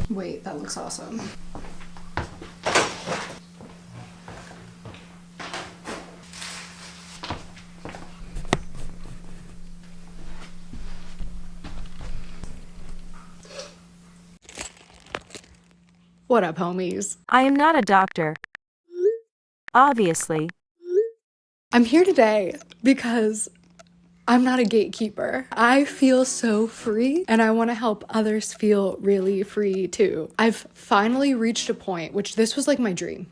Wait, that looks awesome. What up, homies? I am not a doctor. Obviously. I'm here today because I'm not a gatekeeper. I feel so free and I want to help others feel really free too. I've finally reached a point, which this was like my dream,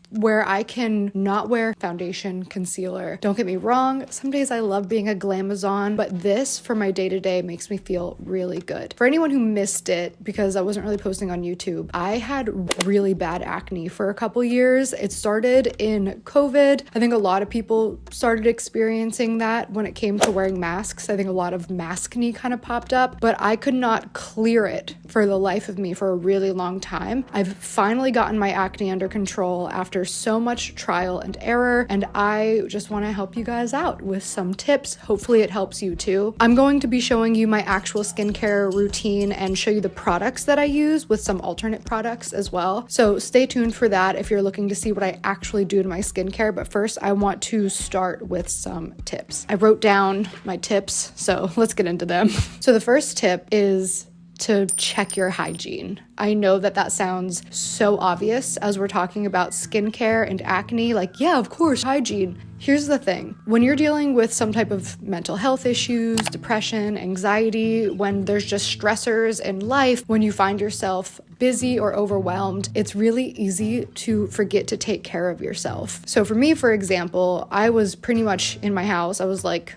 where I can not wear foundation, concealer. Don't get me wrong, some days I love being a glamazon, but this for my day-to-day makes me feel really good. For anyone who missed it, because I wasn't really posting on YouTube, I had really bad acne for a couple years. It started in COVID. I think a lot of people started experiencing that when it came to wearing masks. I think a lot of maskne kind of popped up, but I could not clear it for the life of me for a really long time. I've finally gotten my acne under control after so much trial and error, and I just want to help you guys out with some tips. Hopefully it helps you too. I'm going to be showing you my actual skincare routine and show you the products that I use with some alternate products as well. So stay tuned for that if you're looking to see what I actually do to my skincare. But first, I want to start with some tips. I wrote down my tips, so let's get into them. So the first tip is to check your hygiene. I know that sounds so obvious as we're talking about skincare and acne. Like, yeah, of course, hygiene. Here's the thing. When you're dealing with some type of mental health issues, depression, anxiety, when there's just stressors in life, when you find yourself busy or overwhelmed, it's really easy to forget to take care of yourself. So for me, for example, I was pretty much in my house. I was like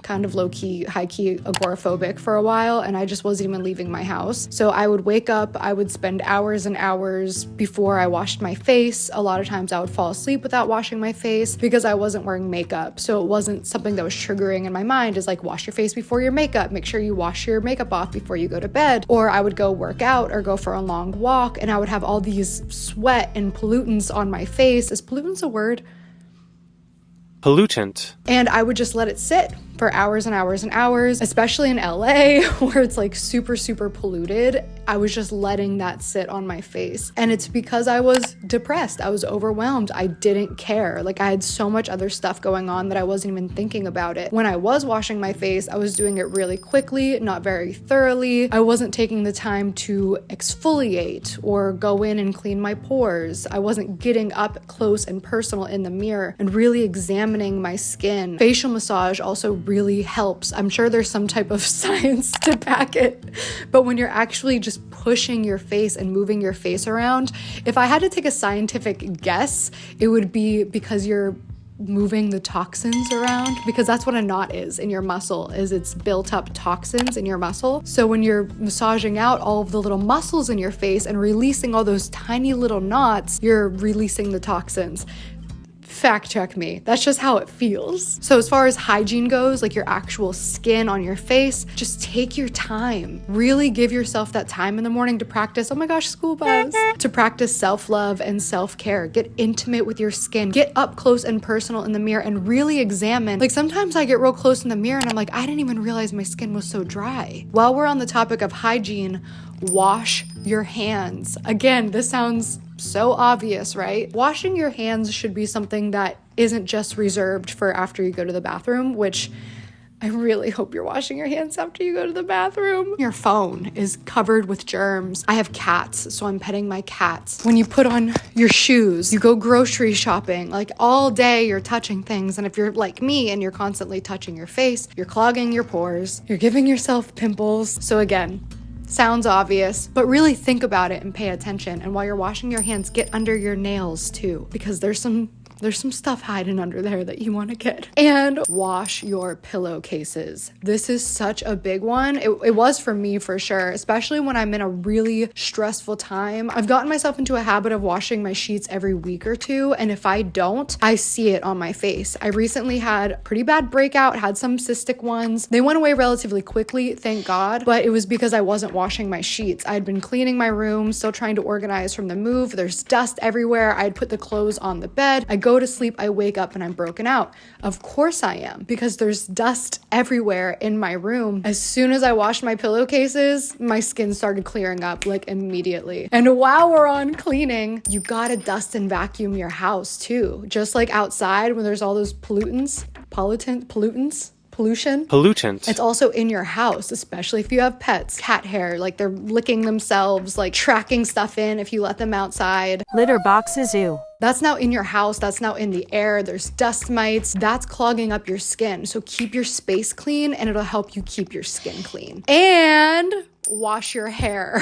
kind of low-key, high-key agoraphobic for a while, and I just wasn't even leaving my house. So I would wake up, I would spend hours and hours before I washed my face. A lot of times I would fall asleep without washing my face because I wasn't wearing makeup. So it wasn't something that was triggering in my mind, is like, wash your face before your makeup, make sure you wash your makeup off before you go to bed. Or I would go work out or go for a long walk, and I would have all these sweat and pollutants on my face. Is pollutants a word? Pollutant. And I would just let it sit for hours and hours and hours, especially in LA where it's like super, super polluted. I was just letting that sit on my face. And it's because I was depressed. I was overwhelmed. I didn't care. Like, I had so much other stuff going on that I wasn't even thinking about it. When I was washing my face, I was doing it really quickly, not very thoroughly. I wasn't taking the time to exfoliate or go in and clean my pores. I wasn't getting up close and personal in the mirror and really examining my skin. Facial massage also really helps. I'm sure there's some type of science to back it, but when you're actually just pushing your face and moving your face around, if I had to take a scientific guess, it would be because you're moving the toxins around, because that's what a knot is in your muscle, is it's built up toxins in your muscle. So when you're massaging out all of the little muscles in your face and releasing all those tiny little knots, you're releasing the toxins. Fact check me. That's just how it feels. So as far as hygiene goes, like your actual skin on your face, just take your time. Really give yourself that time in the morning to practice, oh my gosh, school bus, to practice self-love and self-care. Get intimate with your skin. Get up close and personal in the mirror and really examine. Like, sometimes I get real close in the mirror and I'm like, I didn't even realize my skin was so dry. While we're on the topic of hygiene, wash your hands. Again, this sounds so obvious, right? Washing your hands should be something that isn't just reserved for after you go to the bathroom, which I really hope you're washing your hands after you go to the bathroom. Your phone is covered with germs. I have cats, so I'm petting my cats. When you put on your shoes, you go grocery shopping, like all day you're touching things. And if you're like me and you're constantly touching your face, you're clogging your pores, you're giving yourself pimples. So again, sounds obvious, but really think about it and pay attention. And while you're washing your hands, get under your nails too, because there's some stuff hiding under there that you want to get. And wash your pillowcases. This is such a big one. It was for me for sure, especially when I'm in a really stressful time. I've gotten myself into a habit of washing my sheets every week or two, and if I don't, I see it on my face. I recently had a pretty bad breakout, had some cystic ones. They went away relatively quickly, thank God, but it was because I wasn't washing my sheets. I had been cleaning my room, still trying to organize from the move. There's dust everywhere. I had put the clothes on the bed. I go to sleep, I wake up and I'm broken out. Of course I am, because there's dust everywhere in my room. As soon as I washed my pillowcases, my skin started clearing up like immediately. And while we're on cleaning, you gotta dust and vacuum your house too. Just like outside when there's all those pollution. It's also in your house, especially if you have pets. Cat hair, like they're licking themselves, like tracking stuff in if you let them outside. Litter boxes, ew. That's now in your house. That's now in the air. There's dust mites. That's clogging up your skin. So keep your space clean and it'll help you keep your skin clean. And wash your hair.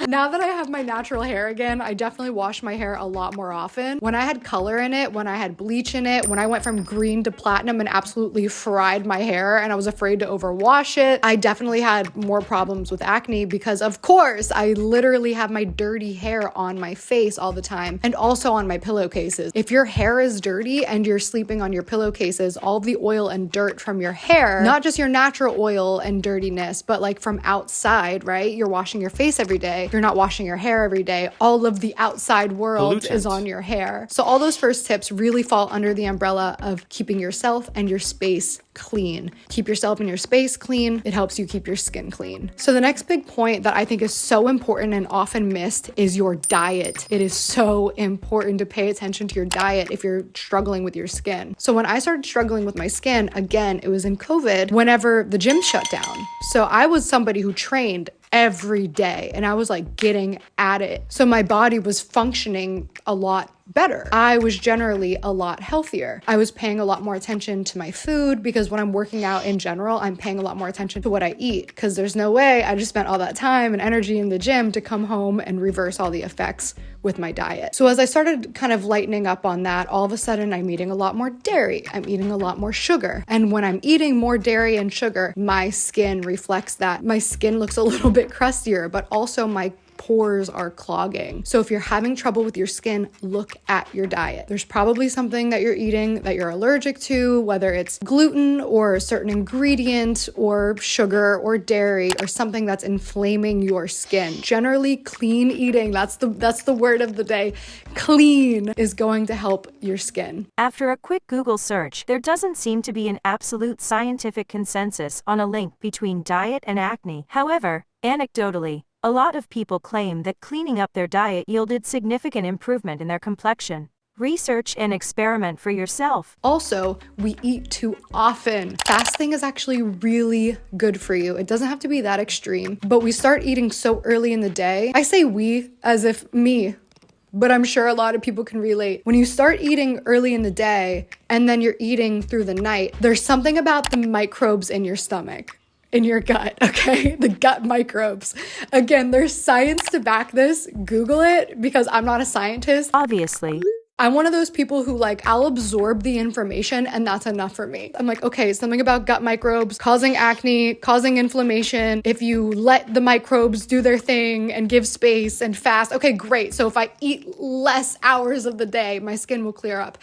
Now that I have my natural hair again, I definitely wash my hair a lot more often. When I had color in it, when I had bleach in it, when I went from green to platinum and absolutely fried my hair and I was afraid to overwash it, I definitely had more problems with acne because of course I literally have my dirty hair on my face all the time and also on my pillowcases. If your hair is dirty and you're sleeping on your pillowcases, all of the oil and dirt from your hair, not just your natural oil and dirtiness, but like from outside, right? You're washing your face every day. You're not washing your hair every day. All of the outside world is on your hair. So all those first tips really fall under the umbrella of keeping yourself and your space clean. Keep yourself and your space clean. It helps you keep your skin clean. So the next big point that I think is so important and often missed is your diet. It is so important to pay attention to your diet if you're struggling with your skin. So when I started struggling with my skin, again, it was in COVID whenever the gym shut down. So I was somebody who trained every day and I was like getting at it. So my body was functioning a lot better. I was generally a lot healthier. I was paying a lot more attention to my food because when I'm working out in general, I'm paying a lot more attention to what I eat because there's no way I just spent all that time and energy in the gym to come home and reverse all the effects with my diet. So as I started kind of lightening up on that, all of a sudden I'm eating a lot more dairy. I'm eating a lot more sugar. And when I'm eating more dairy and sugar, my skin reflects that. My skin looks a little bit crustier, but also my pores are clogging. So if you're having trouble with your skin, look at your diet. There's probably something that you're eating that you're allergic to, whether it's gluten or a certain ingredient or sugar or dairy or something that's inflaming your skin. Generally, clean eating, that's the word of the day. Clean is going to help your skin. After a quick Google search, there doesn't seem to be an absolute scientific consensus on a link between diet and acne. However, anecdotally, a lot of people claim that cleaning up their diet yielded significant improvement in their complexion. Research and experiment for yourself. Also, we eat too often. Fasting is actually really good for you. It doesn't have to be that extreme, but we start eating so early in the day. I say we as if me, but I'm sure a lot of people can relate. When you start eating early in the day and then you're eating through the night, there's something about the microbes in your stomach. In your gut, okay? The gut microbes. Again, there's science to back this. Google it because I'm not a scientist. Obviously. I'm one of those people who I'll absorb the information and that's enough for me. I'm like, okay, something about gut microbes causing acne, causing inflammation. If you let the microbes do their thing and give space and fast, okay, great. So if I eat less hours of the day, my skin will clear up.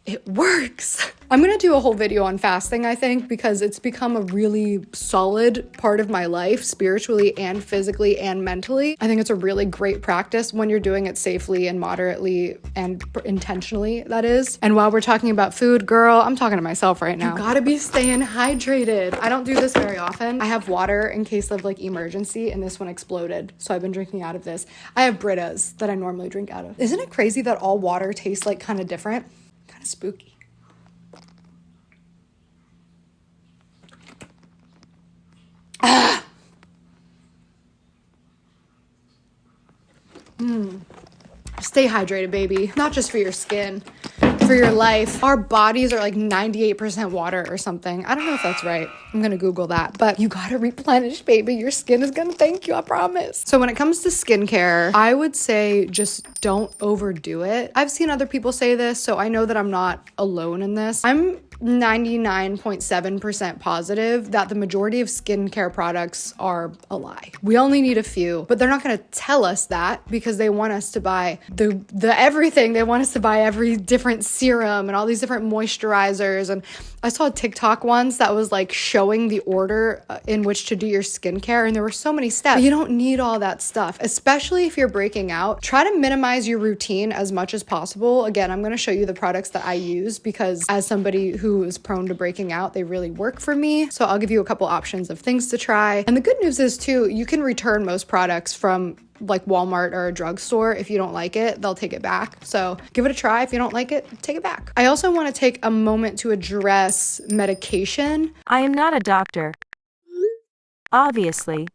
It works. I'm gonna do a whole video on fasting, I think, because it's become a really solid part of my life, spiritually and physically and mentally. I think it's a really great practice when you're doing it safely and moderately and intentionally, that is. And while we're talking about food, girl, I'm talking to myself right now. You gotta be staying hydrated. I don't do this very often. I have water in case of emergency, and this one exploded. So I've been drinking out of this. I have Britas that I normally drink out of. Isn't it crazy that all water tastes kind of different? Kind of spooky. Stay hydrated, baby. Not just for your skin, for your life. Our bodies are 98% water or something. I don't know if that's right. I'm gonna Google that. But you gotta replenish, baby. Your skin is gonna thank you, I promise. So when it comes to skincare, I would say just don't overdo it. I've seen other people say this, so I know that I'm not alone in this. I'm 99.7% positive that the majority of skincare products are a lie. We only need a few, but they're not going to tell us that because they want us to buy the everything. They want us to buy every different serum and all these different moisturizers. And I saw a TikTok once that was like showing the order in which to do your skincare, and there were so many steps. But you don't need all that stuff, especially if you're breaking out. Try to minimize your routine as much as possible. Again, I'm going to show you the products that I use because as somebody who is prone to breaking out, they really work for me. So I'll give you a couple options of things to try. And the good news is too, you can return most products from like Walmart or a drugstore. If you don't like it, they'll take it back. So give it a try. If you don't like it, take it back. I also want to take a moment to address medication. I am not a doctor. Obviously.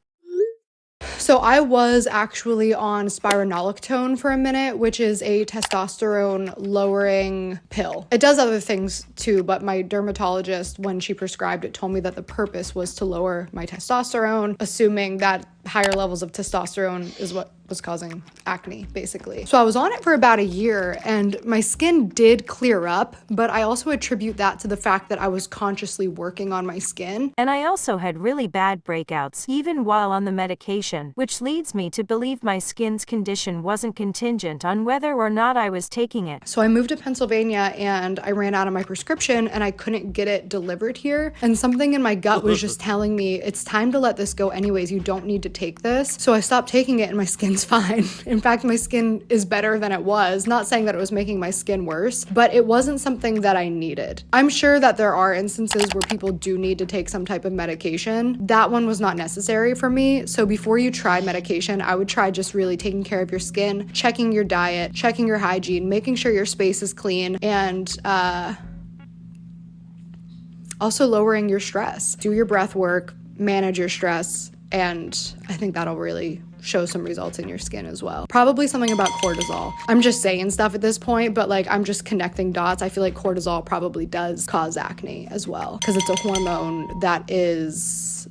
So I was actually on spironolactone for a minute, which is a testosterone lowering pill. It does other things too, but my dermatologist, when she prescribed it, told me that the purpose was to lower my testosterone, assuming that higher levels of testosterone is what was causing acne, basically. So I was on it for about a year and my skin did clear up, but I also attribute that to the fact that I was consciously working on my skin. And I also had really bad breakouts, even while on the medication, which leads me to believe my skin's condition wasn't contingent on whether or not I was taking it. So I moved to Pennsylvania and I ran out of my prescription and I couldn't get it delivered here. And something in my gut was just telling me, it's time to let this go anyways. You don't need to take this. So I stopped taking it and my skin's fine. In fact, my skin is better than it was. Not saying that it was making my skin worse, but it wasn't something that I needed. I'm sure that there are instances where people do need to take some type of medication. That one was not necessary for me. So before you try medication, I would try just really taking care of your skin, checking your diet, checking your hygiene, making sure your space is clean, and also lowering your stress. Do your breath work, manage your stress, and I think that'll really show some results in your skin as well. Probably something about cortisol. I'm just saying stuff at this point, but like I'm just connecting dots. I feel like cortisol probably does cause acne as well because it's a hormone that is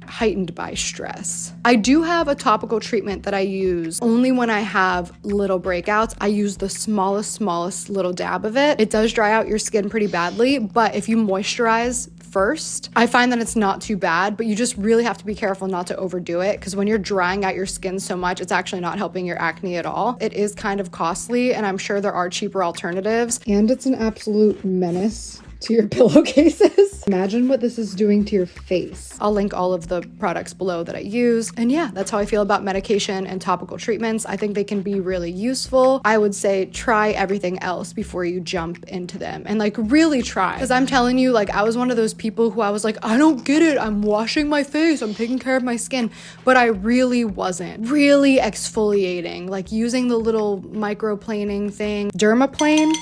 heightened by stress. I do have a topical treatment that I use only when I have little breakouts. I use the smallest little dab of it. It does dry out your skin pretty badly, but if you moisturize first, I find that it's not too bad, but you just really have to be careful not to overdo it because when you're drying out your skin so much, it's actually not helping your acne at all. It is kind of costly, and I'm sure there are cheaper alternatives. And it's an absolute menace to your pillowcases. Imagine what this is doing to your face. I'll link all of the products below that I use. And yeah, that's how I feel about medication and topical treatments. I think they can be really useful. I would say try everything else before you jump into them and like really try. Because I'm telling you, like I was one of those people who I was like, I don't get it. I'm washing my face. I'm taking care of my skin. But I really wasn't. Really exfoliating, like using the little microplaning thing. Dermaplane.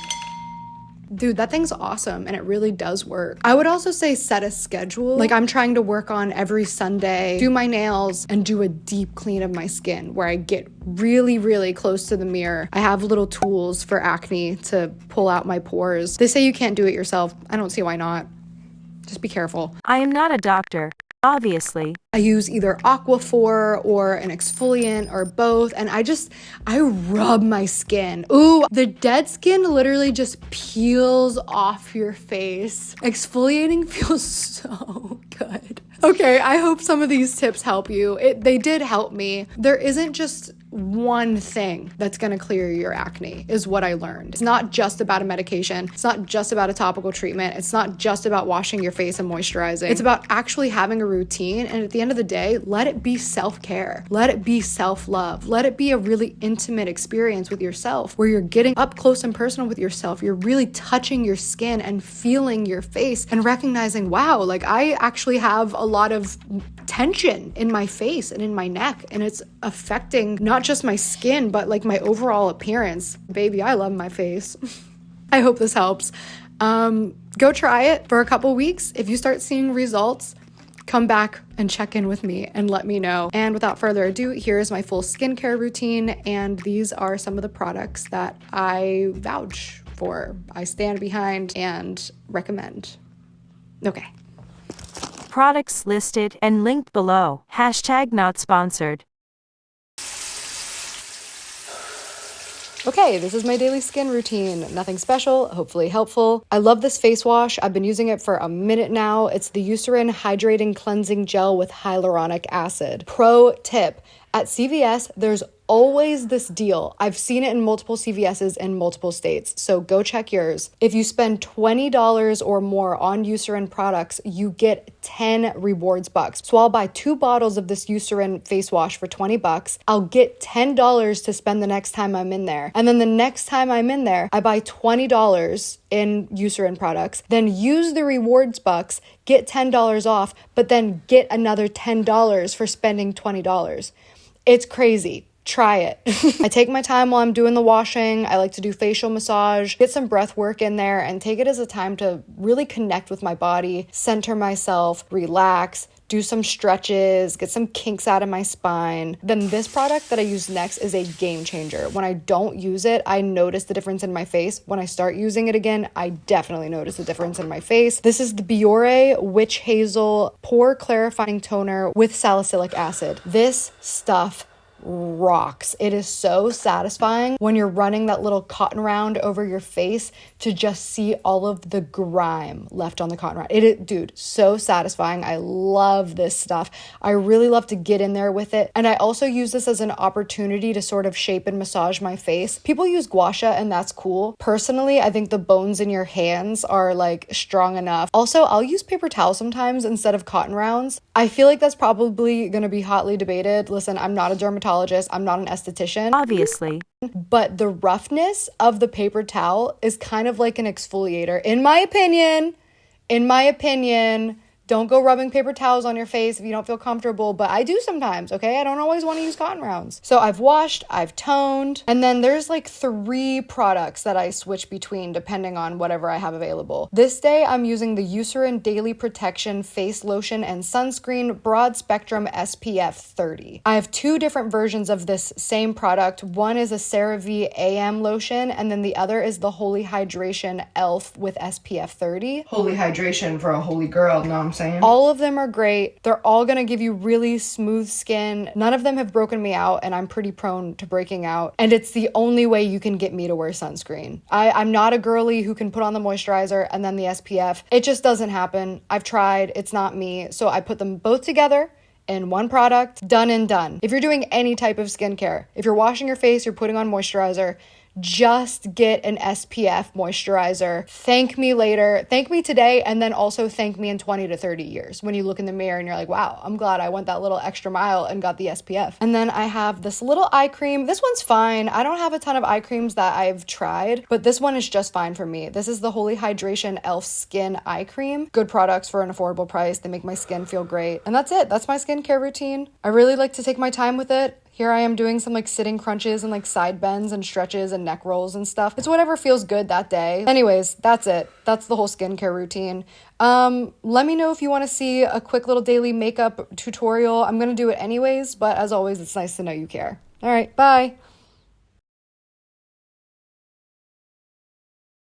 Dude, that thing's awesome and it really does work. I would also say set a schedule. Like I'm trying to work on every Sunday, do my nails and do a deep clean of my skin where I get really close to the mirror. I have little tools for acne to pull out my pores. They say you can't do it yourself. I don't see why not. Just be careful. I am not a doctor. Obviously. I use either Aquaphor or an exfoliant or both, and I rub my skin. Ooh, the dead skin literally just peels off your face. Exfoliating feels so good. Okay, I hope some of these tips help you. They did help me. There isn't just one thing that's gonna clear your acne, is what I learned. It's not just about a medication. It's not just about a topical treatment. It's not just about washing your face and moisturizing. It's about actually having a routine, and at the end of the day, let it be self-care. Let it be self-love. Let it be a really intimate experience with yourself where you're getting up close and personal with yourself. You're really touching your skin and feeling your face and recognizing, wow, like I actually have a lot of tension in my face and in my neck, and it's affecting not just my skin, but like my overall appearance. Baby, I love my face. I hope this helps. Go try it for a couple weeks. If you start seeing results, come back and check in with me and let me know. And without further ado, here is my full skincare routine, and these are some of the products that I vouch for, I stand behind and recommend. Okay. Products listed and linked below. # not sponsored. Okay, this is my daily skin routine. Nothing special, hopefully helpful. I love this face wash. I've been using it for a minute now. It's the Eucerin Hydrating Cleansing Gel with hyaluronic acid. Pro tip, at CVS, there's always this deal. I've seen it in multiple CVS's in multiple states, so go check yours. If you spend $20 or more on Eucerin products, you get 10 rewards bucks. So I'll buy 2 bottles of this Eucerin face wash for 20 bucks. I'll get $10 to spend the next time I'm in there. And then the next time I'm in there, I buy $20 in Eucerin products, then use the rewards bucks, get $10 off, but then get another $10 for spending $20. It's crazy. Try it. I take my time while I'm doing the washing. I like to do facial massage, get some breath work in there, and take it as a time to really connect with my body, center myself, relax, do some stretches, get some kinks out of my spine. Then this product that I use next is a game changer. When I don't use it, I notice the difference in my face. When I start using it again, I definitely notice the difference in my face. This is the Biore Witch Hazel Pore Clarifying Toner with salicylic acid. This stuff rocks. It is so satisfying when you're running that little cotton round over your face to just see all of the grime left on the cotton round. Dude, so satisfying. I love this stuff. I really love to get in there with it. And I also use this as an opportunity to sort of shape and massage my face. People use gua sha and that's cool. Personally, I think the bones in your hands are like strong enough. Also, I'll use paper towel sometimes instead of cotton rounds. I feel like that's probably going to be hotly debated. Listen, I'm not a dermatologist. I'm not an esthetician. Obviously. But the roughness of the paper towel is kind of like an exfoliator. In my opinion, don't go rubbing paper towels on your face if you don't feel comfortable, but I do sometimes, okay? I don't always want to use cotton rounds. So I've washed, I've toned, and then there's like 3 products that I switch between depending on whatever I have available. This day, I'm using the Eucerin Daily Protection Face Lotion and Sunscreen Broad Spectrum SPF 30. I have 2 different versions of this same product. One is a CeraVe AM lotion, and then the other is the Holy Hydration ELF with SPF 30. Holy hydration for a holy girl, know what I'm saying? All of them are great. They're all gonna give you really smooth skin. None of them have broken me out, and I'm pretty prone to breaking out. And it's the only way you can get me to wear sunscreen. I'm not a girly who can put on the moisturizer and then the SPF. It just doesn't happen. I've tried. It's not me. So I put them both together in one product, done and done. If you're doing any type of skincare, if you're washing your face, you're putting on moisturizer, just get an SPF moisturizer. Thank me later. Thank me today, and then also thank me in 20 to 30 years when you look in the mirror and you're like, wow, I'm glad I went that little extra mile and got the SPF. And then I have this little eye cream. This one's fine. I don't have a ton of eye creams that I've tried, but this one is just fine for me. This is the Holy Hydration ELF Skin Eye Cream. Good products for an affordable price. They make my skin feel great. And that's it. That's my skincare routine. I really like to take my time with it. Here I am doing some like sitting crunches and like side bends and stretches and neck rolls and stuff. It's whatever feels good that day. Anyways, that's it. That's the whole skincare routine. Let me know if you want to see a quick little daily makeup tutorial. I'm going to do it anyways, but as always, it's nice to know you care. All right, bye.